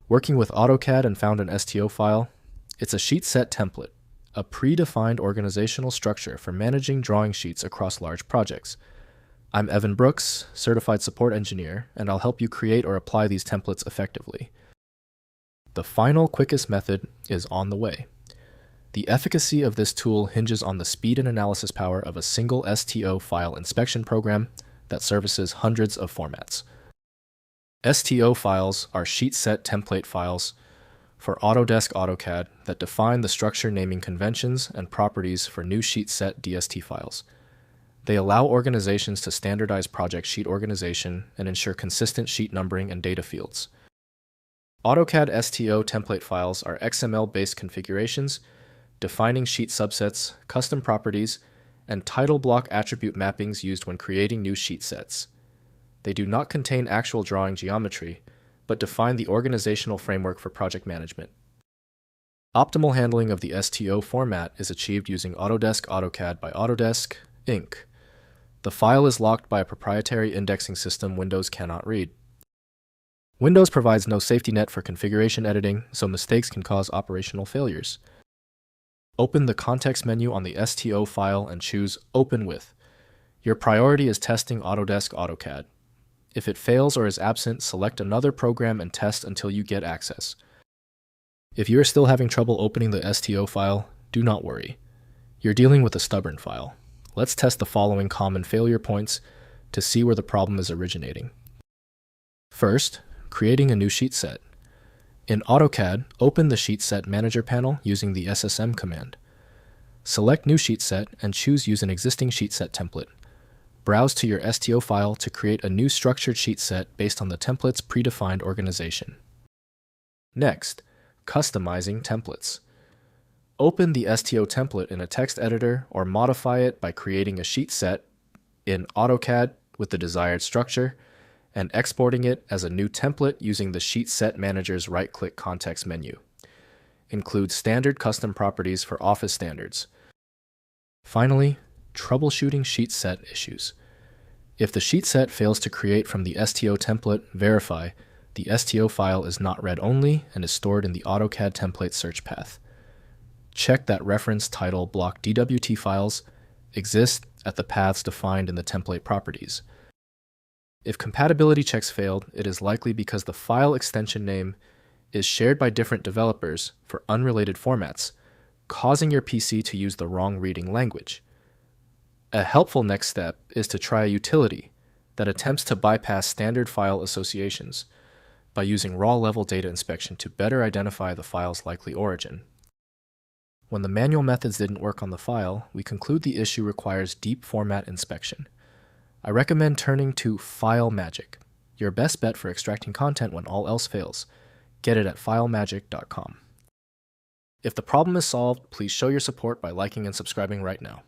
Working with AutoCAD and found an STO file, it's a sheet set template, a predefined organizational structure for managing drawing sheets across large projects. I'm Evan Brooks, Certified Support Engineer, and I'll help you create or apply these templates effectively. The final, quickest method is on the way. The efficacy of this tool hinges on the speed and analysis power of a single STO file inspection program that services hundreds of formats. STO files are sheet set template files for Autodesk AutoCAD that define the structure naming conventions and properties for new Sheet Set DST files. They allow organizations to standardize project sheet organization and ensure consistent sheet numbering and data fields. AutoCAD STO template files are XML-based configurations defining sheet subsets, custom properties, and title block attribute mappings used when creating new sheet sets. They do not contain actual drawing geometry, but define the organizational framework for project management. Optimal handling of the STO format is achieved using Autodesk AutoCAD by Autodesk, Inc. The file is locked by a proprietary indexing system Windows cannot read. Windows provides no safety net for configuration editing, so mistakes can cause operational failures. Open the context menu on the STO file and choose Open With. Your priority is testing Autodesk AutoCAD. If it fails or is absent, select another program and test until you get access. If you are still having trouble opening the STO file, do not worry. You're dealing with a stubborn file. Let's test the following common failure points to see where the problem is originating. First, creating a new sheet set. In AutoCAD, open the Sheet Set Manager panel using the SSM command. Select New Sheet Set and choose Use an existing sheet set template. Browse to your STO file to create a new structured sheet set based on the template's predefined organization. Next, customizing templates. Open the STO template in a text editor or modify it by creating a sheet set in AutoCAD with the desired structure and exporting it as a new template using the Sheet Set Manager's right-click context menu. Include standard custom properties for Office standards. Finally, troubleshooting sheet set issues. If the sheet set fails to create from the STO template, verify the STO file is not read-only and is stored in the AutoCAD template search path. Check that reference title block DWT files exist at the paths defined in the template properties. If compatibility checks failed, it is likely because the file extension name is shared by different developers for unrelated formats, causing your PC to use the wrong reading language. A helpful next step is to try a utility that attempts to bypass standard file associations by using raw-level data inspection to better identify the file's likely origin. When the manual methods didn't work on the file, we conclude the issue requires deep format inspection. I recommend turning to File Magic, your best bet for extracting content when all else fails. Get it at filemagic.com. If the problem is solved, please show your support by liking and subscribing right now.